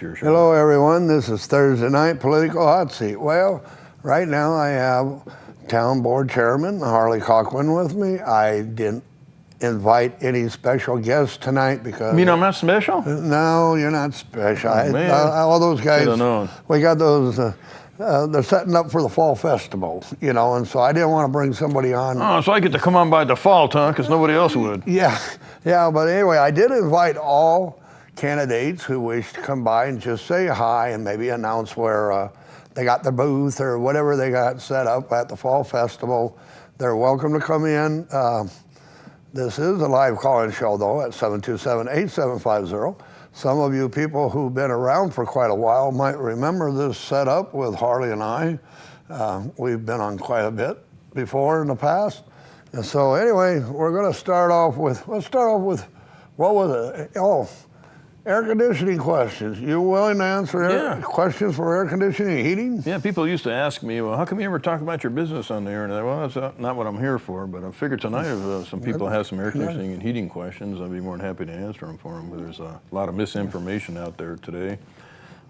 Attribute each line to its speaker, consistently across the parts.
Speaker 1: your show.
Speaker 2: Hello, everyone. This is Thursday Night Political Hot Seat. Well, right now I have Town Board Chairman Harley Kulkin with me. I didn't invite any special guests tonight because...
Speaker 1: You mean I'm not special?
Speaker 2: No, you're not special.
Speaker 1: Oh, man.
Speaker 2: All those guys,
Speaker 1: Should've known.
Speaker 2: we got those... they're setting up for the fall festival, you know, and so I didn't want to bring somebody on.
Speaker 1: Oh, so I get to come on by default, huh? Because nobody else would.
Speaker 2: Yeah, but anyway, I did invite all candidates who wish to come by and just say hi and maybe announce where they got their booth or whatever they got set up at the fall festival. They're welcome to come in. This is a live call-in show, though, at 727-8750. Some of you people who've been around for quite a while might remember this setup with Harley and I. We've been on quite a bit before in the past. And so anyway, we're going to start off with, what was it? Oh, air conditioning questions. You willing to answer questions for air conditioning and heating?
Speaker 1: Yeah, people used to ask me, well, how come you never talk about your business on the air? And I, well, that's not what I'm here for, but I figured tonight if some people have some air conditioning and heating questions, I'd be more than happy to answer them for them. But there's a lot of misinformation out there today.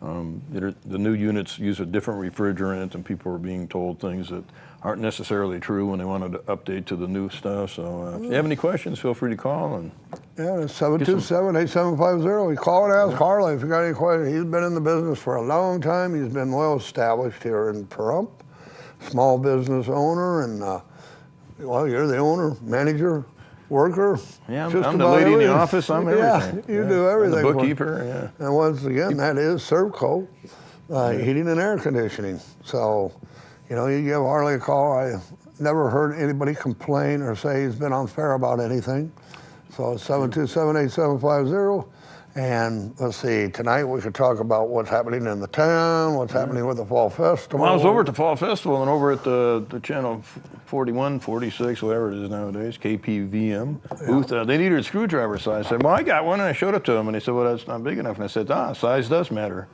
Speaker 1: The new units use a different refrigerant, and people are being told things that aren't necessarily true when they wanted to update to the new stuff. So if you have any questions, feel free to call. And
Speaker 2: yeah, it's 727-8750. You call and ask Harley if you got any questions. He's been in the business for a long time. He's been well established here in Pahrump, small business owner, and well, you're the owner, manager, worker.
Speaker 1: Yeah, I'm the lady in the office. I'm everything.
Speaker 2: Yeah, you do everything.
Speaker 1: I'm the bookkeeper, yeah.
Speaker 2: And once again, that is Servco, heating and air conditioning. So, you know, you give Harley a call. I never heard anybody complain or say he's been unfair about anything. So it's 727-8750. And let's see, tonight we could talk about what's happening in the town, what's happening with the Fall Festival.
Speaker 1: Well, I was over at the Fall Festival and over at the channel 41, 46, whatever it is nowadays, KPVM booth. They needed a screwdriver size. I said, well, I got one, and I showed it to them. And they said, well, that's not big enough. And I said, size does matter.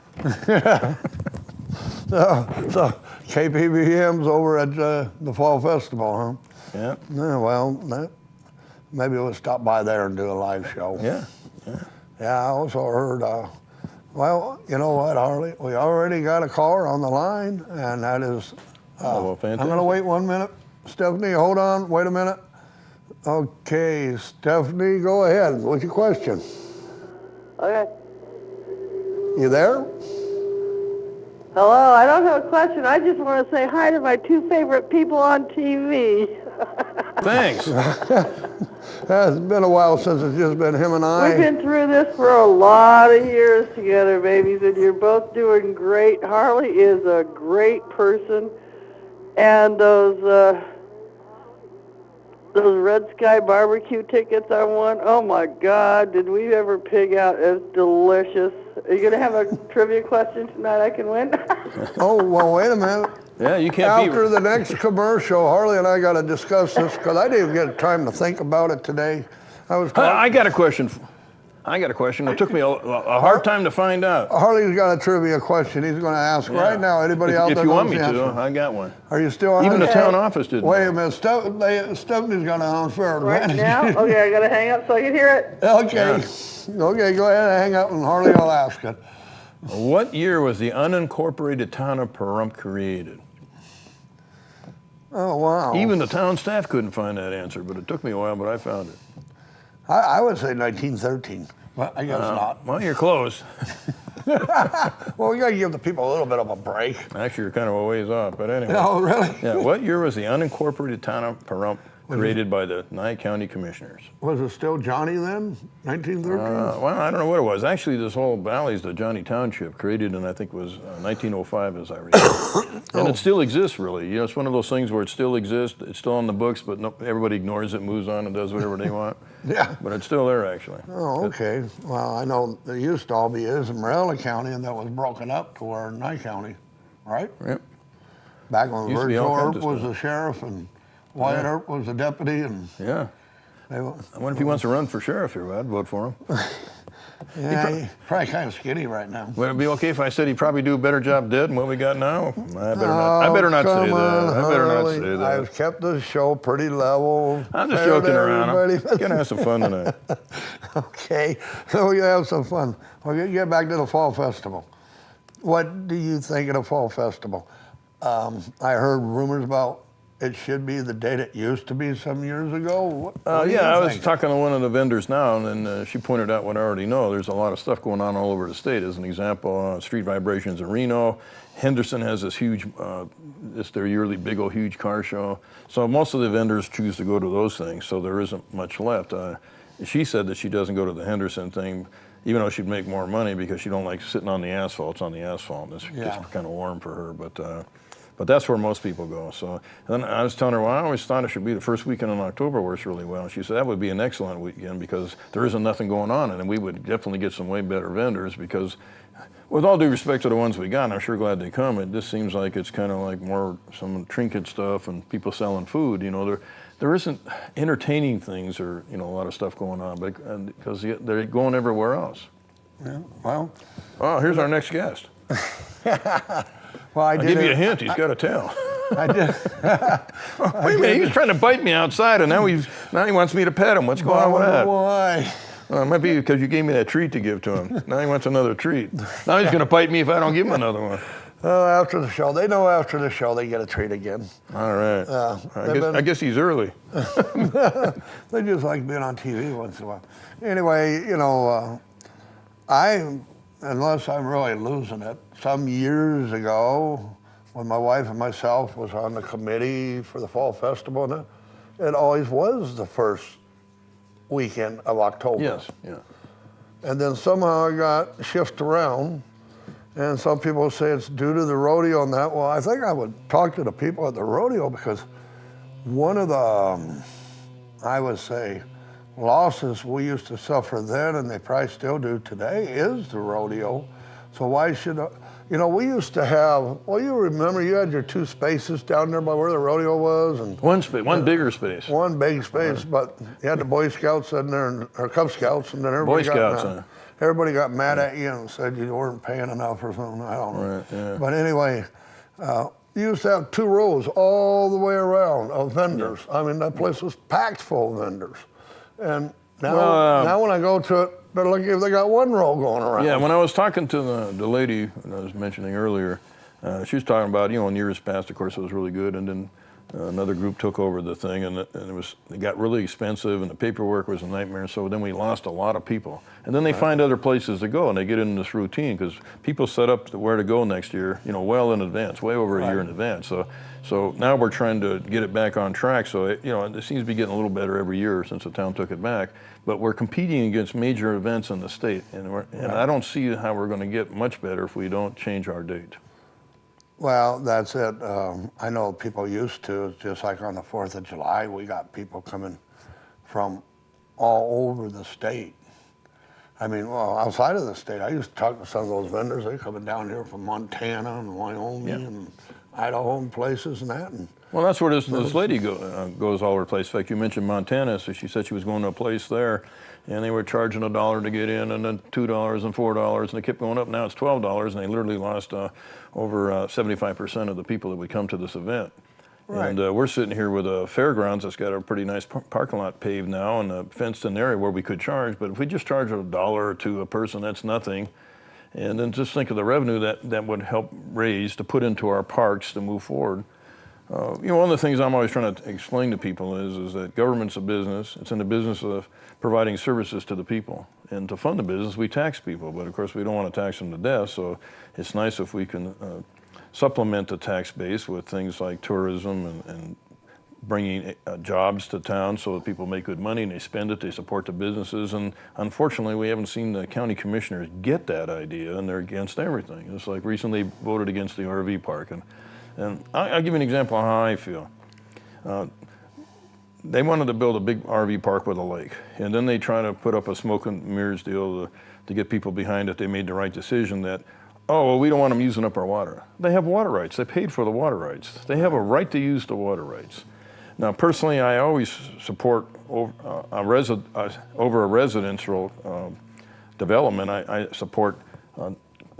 Speaker 2: So KPVM's over at the Fall Festival, huh?
Speaker 1: Yeah.
Speaker 2: Yeah, well, maybe we'll stop by there and do a live show.
Speaker 1: Yeah.
Speaker 2: Yeah, I also heard, well, you know what, Harley? We already got a caller on the line, and that is,
Speaker 1: well, fantastic.
Speaker 2: I'm going to wait 1 minute. Stephanie, hold on, wait a minute. Okay, Stephanie, go ahead. What's your question?
Speaker 3: Okay.
Speaker 2: You there?
Speaker 3: Hello, I don't have a question. I just want to say hi to my two favorite people on TV.
Speaker 1: Thanks.
Speaker 2: It's been a while since it's just been him and I.
Speaker 3: We've been through this for a lot of years together, babies, and you're both doing great. Harley is a great person, and those Red Sky barbecue tickets I won, oh my God, did we ever pig out? It's delicious. Are you going to have a trivia question tonight I can win?
Speaker 2: Oh, well, wait a minute.
Speaker 1: Yeah, you can't
Speaker 2: After the next commercial, Harley and I got to discuss this because I didn't get time to think about it today.
Speaker 1: I got a question. It took me a hard time to find out.
Speaker 2: Harley's got a trivia question he's going to ask right now. Anybody out there?
Speaker 1: If you want
Speaker 2: knows
Speaker 1: me
Speaker 2: the
Speaker 1: to,
Speaker 2: answer?
Speaker 1: I got one.
Speaker 2: Are you still on?
Speaker 1: Even the
Speaker 2: it?
Speaker 1: town office didn't.
Speaker 2: Wait a minute. Stephani's got an unfair
Speaker 3: Right
Speaker 2: advantage.
Speaker 3: now? Okay, I got to hang up so I can hear it.
Speaker 2: Okay.
Speaker 1: Yeah.
Speaker 2: Okay, go ahead and hang up and Harley will ask it.
Speaker 1: What year was the unincorporated town of Pahrump created?
Speaker 2: Oh, wow.
Speaker 1: Even the town staff couldn't find that answer, but it took me a while, but I found it.
Speaker 2: I would say 1913, but I guess not.
Speaker 1: Well, you're close.
Speaker 2: Well, we got to give the people a little bit of a break.
Speaker 1: Actually, you're kind of a ways off, but anyway.
Speaker 2: Oh, really?
Speaker 1: Yeah, what year was the unincorporated town of Pahrump created by the Nye County Commissioners?
Speaker 2: Was it still Johnny then? 1913?
Speaker 1: Well, I don't know what it was. Actually, this whole valley's the Johnny Township, created in, I think, was 1905, as I recall. And it still exists, really. You know, it's one of those things where it still exists. It's still on the books, but everybody ignores it, moves on, and does whatever they want.
Speaker 2: Yeah.
Speaker 1: But it's still there, actually.
Speaker 2: Oh, okay. Well, I know there used to all be Esmeralda County, and that was broken up to where Nye County, right?
Speaker 1: Yep.
Speaker 2: Back when
Speaker 1: Used to be all
Speaker 2: Virgil
Speaker 1: kinds
Speaker 2: Earp
Speaker 1: of
Speaker 2: was
Speaker 1: stuff.
Speaker 2: the sheriff and Wyatt Earp was the deputy, and
Speaker 1: Yeah.
Speaker 2: they,
Speaker 1: I wonder if he wants to run for sheriff here. I'd vote for him.
Speaker 2: Yeah, he's probably kind of skinny right now.
Speaker 1: Would it be okay if I said he'd probably do a better job dead than what we got now? I better not say
Speaker 2: come on,
Speaker 1: that. I better not
Speaker 2: Harley.
Speaker 1: say that.
Speaker 2: I've kept the show pretty level.
Speaker 1: I'm just
Speaker 2: fair to
Speaker 1: joking around. I'm
Speaker 2: everybody.
Speaker 1: gonna have some fun tonight.
Speaker 2: Okay, so we're gonna have some fun. We'll get back to the Fall Festival. What do you think of the Fall Festival? I heard rumors about it should be the date it used to be some years ago. What do you
Speaker 1: Yeah, I was
Speaker 2: think?
Speaker 1: talking to one of the vendors now, and she pointed out what I already know. There's a lot of stuff going on all over the state. As an example, Street Vibrations in Reno. Henderson has this huge, it's their yearly big old huge car show. So most of the vendors choose to go to those things, so there isn't much left. She said that she doesn't go to the Henderson thing, even though she'd make more money because she don't like sitting on the asphalt. It's on the asphalt. It's just kind of warm for her, but that's where most people go. So then I was telling her, well, I always thought it should be the first weekend in October works really well. And she said that would be an excellent weekend because there isn't nothing going on, and we would definitely get some way better vendors because, with all due respect to the ones we got, and I'm sure glad they come, it just seems like it's kind of like more some trinket stuff and people selling food. You know, there isn't entertaining things or, you know, a lot of stuff going on, but because they're going everywhere else.
Speaker 2: Yeah, well.
Speaker 1: Oh, here's our next guest.
Speaker 2: Well,
Speaker 1: I'll give you a hint. He's got a tail.
Speaker 2: I did.
Speaker 1: Wait a minute. He was trying to bite me outside, and now he wants me to pet him. What's going on with that?
Speaker 2: Why?
Speaker 1: Well, it might be because you gave me that treat to give to him. Now he wants another treat. Now he's going to bite me if I don't give him another one.
Speaker 2: After the show, they know after the show they get a treat again.
Speaker 1: All right. I guess he's early.
Speaker 2: They just like being on TV once in a while. Anyway, you know, unless I'm really losing it, some years ago, when my wife and myself was on the committee for the Fall Festival, and it always was the first weekend of October.
Speaker 1: Yes, yeah.
Speaker 2: And then somehow it got shifted around, and some people say it's due to the rodeo and that. Well, I think I would talk to the people at the rodeo because one of the, I would say, losses we used to suffer then, and they probably still do today, is the rodeo. So why should, you know, we used to have, well, you remember you had your two spaces down there by where the rodeo was, and
Speaker 1: one bigger space.
Speaker 2: one big space, but you had the Boy Scouts in there, or Cub Scouts, and then everybody everybody got mad at you and said you weren't paying enough or something. I don't know.
Speaker 1: Right, yeah.
Speaker 2: But anyway, you used to have two rows all the way around of vendors. Yeah. I mean, that place was packed full of vendors. And now when I go to it, they're lucky if they got one row going around.
Speaker 1: Yeah, when I was talking to the lady I was mentioning earlier, she was talking about, you know, in years past, of course, it was really good, and then another group took over the thing, and it got really expensive, and the paperwork was a nightmare. So then we lost a lot of people, and then they find other places to go, and they get into this routine because people set up where to go next year, you know, well in advance, way over a year in advance. So now we're trying to get it back on track. So it seems to be getting a little better every year since the town took it back. But we're competing against major events in the state, and I don't see how we're going to get much better if we don't change our date.
Speaker 2: Well, that's it. I know people used to, just like on the 4th of July, we got people coming from all over the state. I mean, well, outside of the state, I used to talk to some of those vendors. They're coming down here from Montana and Wyoming and Idaho and places and that. And
Speaker 1: well, that's where this lady goes all over the place. In fact, you mentioned Montana, so she said she was going to a place there, and they were charging $1 to get in, and then $2 and $4, and they kept going up. Now it's $12, and they literally lost over 75% of the people that would come to this event. Right. And we're sitting here with a fairgrounds that's got a pretty nice parking lot paved now and a fenced-in area where we could charge. But if we just charge $1 or $2 a person, that's nothing. And then just think of the revenue that would help raise to put into our parks to move forward. You know, one of the things I'm always trying to explain to people is that government's a business. It's in the business of providing services to the people. And to fund the business, we tax people. But of course, we don't want to tax them to death. So it's nice if we can supplement the tax base with things like tourism and bringing jobs to town so that people make good money and they spend it, they support the businesses. And unfortunately, we haven't seen the county commissioners get that idea, and they're against everything. It's like recently voted against the RV park. And I'll give you an example of how I feel. They wanted to build a big RV park with a lake, and then they try to put up a smoke and mirrors deal to get people behind it. They made the right decision that, oh, well, we don't want them using up our water. They have water rights. They paid for the water rights. They have a right to use the water rights. Now, personally, I always support over a residential development, I support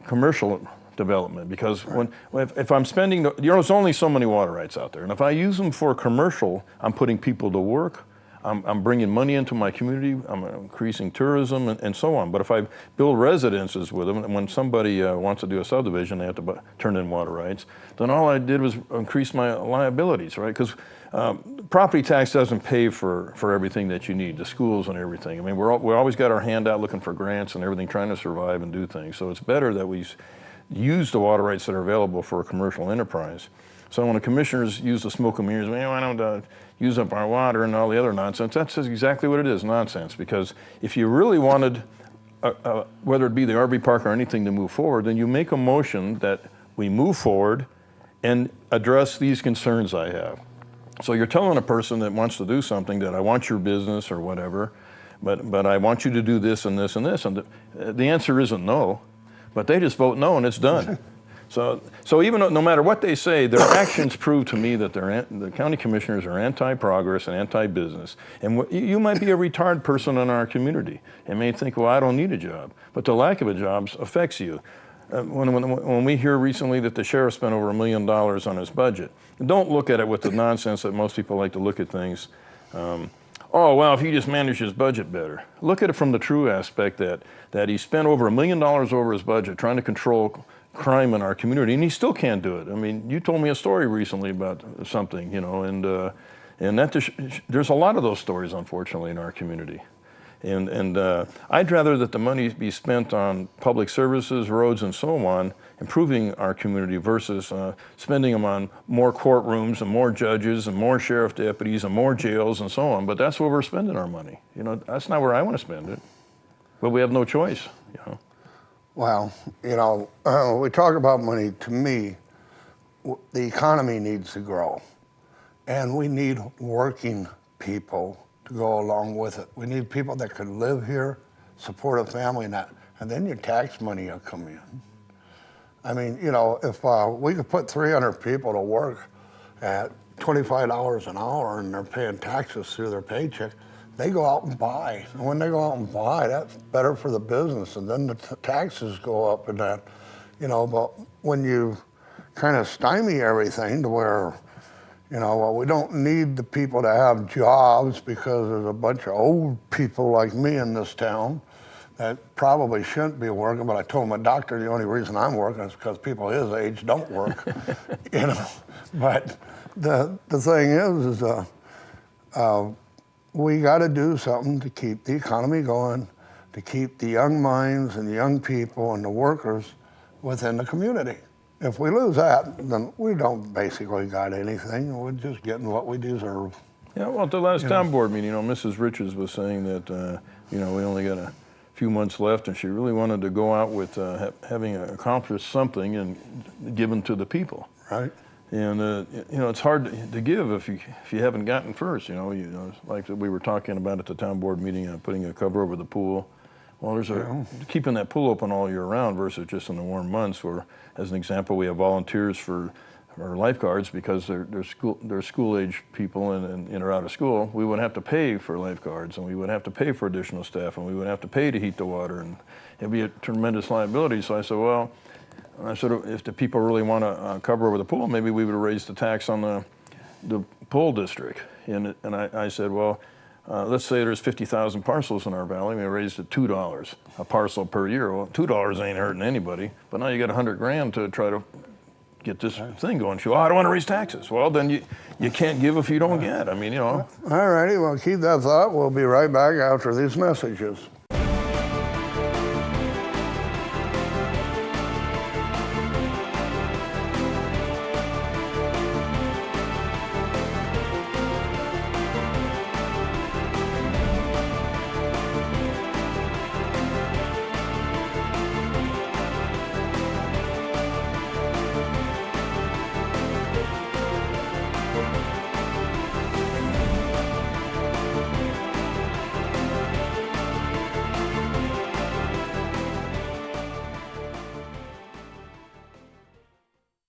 Speaker 1: commercial development, because if I'm spending, there's only so many water rights out there, and if I use them for commercial, I'm putting people to work, I'm bringing money into my community, I'm increasing tourism, and so on. But if I build residences with them, and when somebody wants to do a subdivision, they have to turn in water rights, then all I did was increase my liabilities, right? Because property tax doesn't pay for everything that you need, the schools and everything. I mean, we always got our hand out looking for grants and everything, trying to survive and do things. So it's better that we use the water rights that are available for a commercial enterprise. So when the commissioners use the smoke and mirrors, man, why don't use up our water and all the other nonsense, that's exactly what it is, nonsense. Because if you really wanted, whether it be the RV park or anything to move forward, then you make a motion that we move forward and address these concerns I have. So you're telling a person that wants to do something that I want your business or whatever, but I want you to do this and this and this, and the answer isn't no, but they just vote no and it's done. So even though, no matter what they say, their actions prove to me that the county commissioners are anti-progress and anti-business. And you might be a retired person in our community and may think, well, I don't need a job. But the lack of a job affects you. When we hear recently that the sheriff spent over $1 million on his budget, don't look at it with the nonsense that most people like to look at things. Oh, well, if he just managed his budget better. Look at it from the true aspect that he spent over $1 million over his budget trying to control crime in our community, and he still can't do it. I mean, you told me a story recently about something, you know, and there's a lot of those stories, unfortunately, in our community. And I'd rather that the money be spent on public services, roads, and so on, improving our community, versus spending them on more courtrooms and more judges and more sheriff deputies and more jails and so on. But that's where we're spending our money. You know, that's not where I want to spend it. But we have no choice, you know.
Speaker 2: Well, you know, we talk about money. To me, the economy needs to grow, and we need working people to go along with it. We need people that can live here, support a family, and then your tax money will come in. I mean, you know, if we could put 300 people to work at $25 an hour and they're paying taxes through their paycheck, they go out and buy. And when they go out and buy, that's better for the business, and then the taxes go up and that, you know. But when you kind of stymie everything to where, you know, well, we don't need the people to have jobs because there's a bunch of old people like me in this town that probably shouldn't be working, but I told my doctor the only reason I'm working is because people his age don't work, you know. But the thing is we got to do something to keep the economy going, to keep the young minds and the young people and the workers within the community. If we lose that, then we don't basically got anything. We're just getting what we deserve.
Speaker 1: Yeah, well, at the last town board meeting, you know, Mrs. Richards was saying that, you know, we only got a few months left, and she really wanted to go out with having accomplished something and given to the people.
Speaker 2: Right.
Speaker 1: And you know, it's hard to give if you haven't gotten first. You know, like we were talking about at the town board meeting, putting a cover over the pool. Well, there's keeping that pool open all year round versus just in the warm months. Where, as an example, we have volunteers for our lifeguards because they're school age people and are out of school. We wouldn't have to pay for lifeguards, and we would have to pay for additional staff, and we would have to pay to heat the water, and it'd be a tremendous liability. So I said, well, if the people really want to cover over the pool, maybe we would raise the tax on the pool district. And I said, well, let's say there's 50,000 parcels in our valley. We raised it $2 a parcel per year. Well, $2 ain't hurting anybody. But now you got $100 grand to try to get this thing going. Oh, I don't want to raise taxes. Well, then you can't give if you don't get. I mean, you know.
Speaker 2: All righty. Well, keep that thought. We'll be right back after these messages.